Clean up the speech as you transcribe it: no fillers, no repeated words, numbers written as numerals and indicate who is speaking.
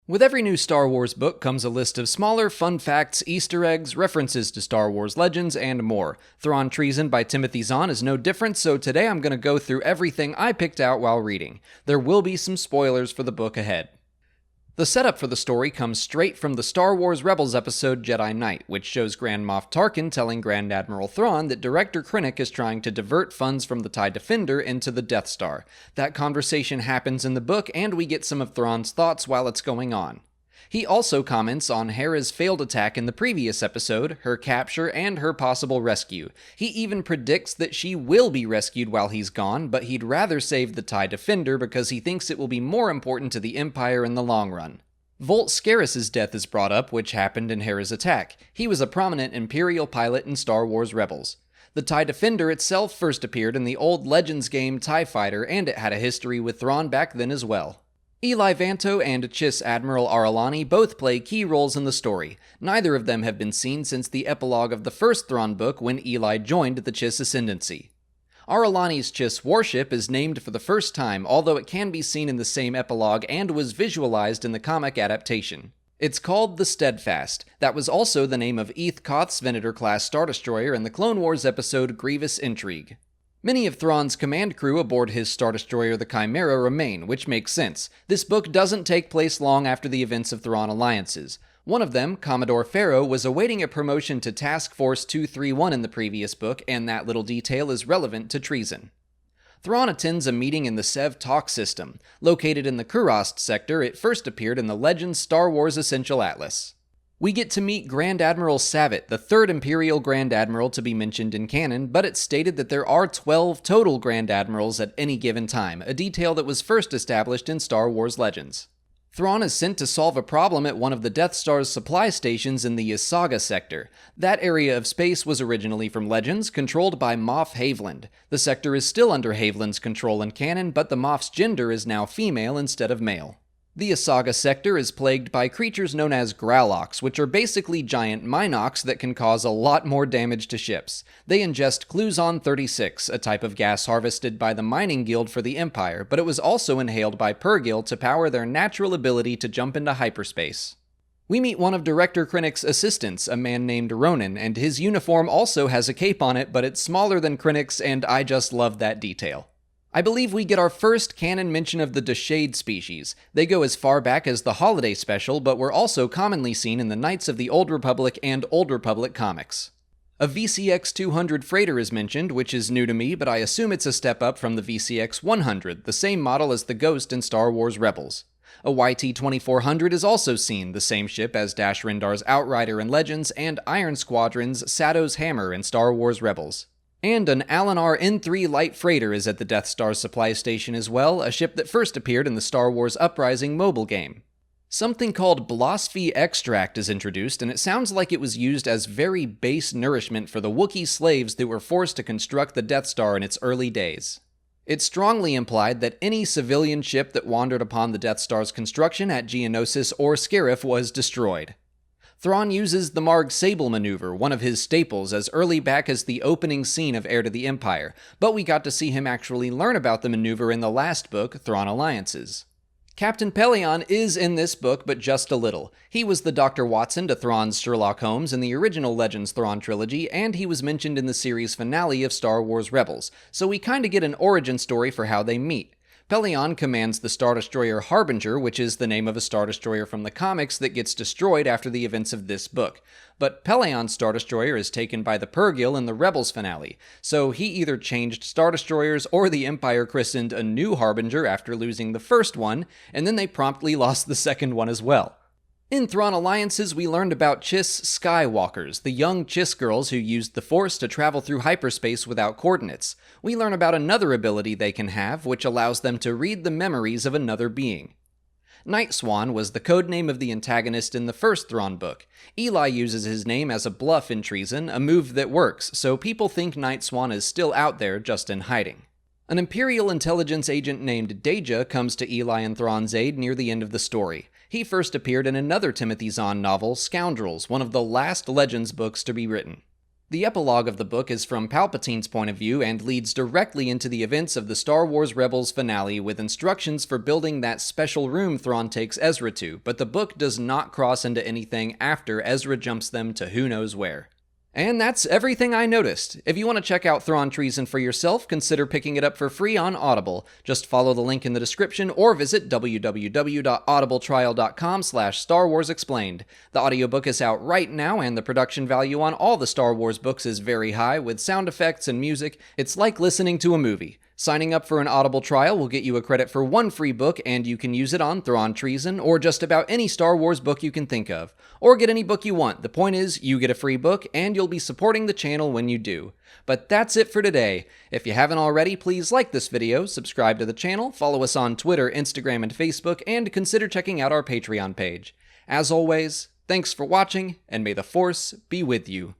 Speaker 1: With every new Star Wars book comes a list of smaller fun facts, Easter eggs, references to Star Wars legends, and more. Thrawn Treason by Timothy Zahn is no different, so today I'm going to go through everything I picked out while reading. There will be some spoilers for the book ahead. The setup for the story comes straight from the Star Wars Rebels episode Jedi Knight, which shows Grand Moff Tarkin telling Grand Admiral Thrawn that Director Krennic is trying to divert funds from the TIE Defender into the Death Star. That conversation happens in the book, and we get some of Thrawn's thoughts while it's going on. He also comments on Hera's failed attack in the previous episode, her capture, and her possible rescue. He even predicts that she will be rescued while he's gone, but he'd rather save the TIE Defender because he thinks it will be more important to the Empire in the long run. Volt Skerris's death is brought up, which happened in Hera's attack. He was a prominent Imperial pilot in Star Wars Rebels. The TIE Defender itself first appeared in the old Legends game TIE Fighter, and it had a history with Thrawn back then as well. Eli Vanto and Chiss Admiral Ar'alani both play key roles in the story. Neither of them have been seen since the epilogue of the first Thrawn book when Eli joined the Chiss Ascendancy. Ar'alani's Chiss warship is named for the first time, although it can be seen in the same epilogue and was visualized in the comic adaptation. It's called the Steadfast. That was also the name of Eth Koth's Venator-class Star Destroyer in the Clone Wars episode Grievous Intrigue. Many of Thrawn's command crew aboard his Star Destroyer the Chimera remain, which makes sense. This book doesn't take place long after the events of Thrawn Alliances. One of them, Commodore Pharaoh, was awaiting a promotion to Task Force 231 in the previous book, and that little detail is relevant to Treason. Thrawn attends a meeting in the Sev Talk system. Located in the Kurast sector, it first appeared in the Legends Star Wars Essential Atlas. We get to meet Grand Admiral Savitt, the third Imperial Grand Admiral to be mentioned in canon, but it's stated that there are 12 total Grand Admirals at any given time, a detail that was first established in Star Wars Legends. Thrawn is sent to solve a problem at one of the Death Star's supply stations in the Ysaga sector. That area of space was originally from Legends, controlled by Moff Haviland. The sector is still under Haviland's control in canon, but the Moff's gender is now female instead of male. The Ysaga sector is plagued by creatures known as Growlocks, which are basically giant Minocs that can cause a lot more damage to ships. They ingest Cluzon-36, a type of gas harvested by the Mining Guild for the Empire, but it was also inhaled by Purrgil to power their natural ability to jump into hyperspace. We meet one of Director Krennic's assistants, a man named Ronan, and his uniform also has a cape on it, but it's smaller than Krennic's, and I just love that detail. I believe we get our first canon mention of the Deshade species. They go as far back as the Holiday Special, but were also commonly seen in the Knights of the Old Republic and Old Republic comics. A VCX-200 freighter is mentioned, which is new to me, but I assume it's a step up from the VCX-100, the same model as the Ghost in Star Wars Rebels. A YT-2400 is also seen, the same ship as Dash Rendar's Outrider in Legends and Iron Squadron's Sato's Hammer in Star Wars Rebels. And an Alinar N3 light freighter is at the Death Star's supply station as well, a ship that first appeared in the Star Wars Uprising mobile game. Something called Blosfy Extract is introduced, and it sounds like it was used as very base nourishment for the Wookiee slaves that were forced to construct the Death Star in its early days. It's strongly implied that any civilian ship that wandered upon the Death Star's construction at Geonosis or Scarif was destroyed. Thrawn uses the Marg Sable maneuver, one of his staples, as early back as the opening scene of Heir to the Empire, but we got to see him actually learn about the maneuver in the last book, Thrawn Alliances. Captain Pellaeon is in this book, but just a little. He was the Dr. Watson to Thrawn's Sherlock Holmes in the original Legends Thrawn trilogy, and he was mentioned in the series finale of Star Wars Rebels, so we kinda get an origin story for how they meet. Pellaeon commands the Star Destroyer Harbinger, which is the name of a Star Destroyer from the comics that gets destroyed after the events of this book. But Pellaeon's Star Destroyer is taken by the Purrgil in the Rebels finale, so he either changed Star Destroyers or the Empire christened a new Harbinger after losing the first one, and then they promptly lost the second one as well. In Thrawn Alliances, we learned about Chiss Skywalkers, the young Chiss girls who used the Force to travel through hyperspace without coordinates. We learn about another ability they can have, which allows them to read the memories of another being. Night Swan was the codename of the antagonist in the first Thrawn book. Eli uses his name as a bluff in Treason, a move that works, so people think Night Swan is still out there, just in hiding. An Imperial intelligence agent named Deja comes to Eli and Thrawn's aid near the end of the story. He first appeared in another Timothy Zahn novel, Scoundrels, one of the last Legends books to be written. The epilogue of the book is from Palpatine's point of view and leads directly into the events of the Star Wars Rebels finale with instructions for building that special room Thrawn takes Ezra to, but the book does not cross into anything after Ezra jumps them to who knows where. And that's everything I noticed. If you want to check out Thrawn Treason for yourself, consider picking it up for free on Audible. Just follow the link in the description or visit www.audibletrial.com/Star Wars Explained. The audiobook is out right now, and the production value on all the Star Wars books is very high, with sound effects and music. It's like listening to a movie. Signing up for an Audible trial will get you a credit for one free book, and you can use it on Thrawn Treason, or just about any Star Wars book you can think of. Or get any book you want. The point is, you get a free book, and you'll be supporting the channel when you do. But that's it for today. If you haven't already, please like this video, subscribe to the channel, follow us on Twitter, Instagram, and Facebook, and consider checking out our Patreon page. As always, thanks for watching, and may the Force be with you.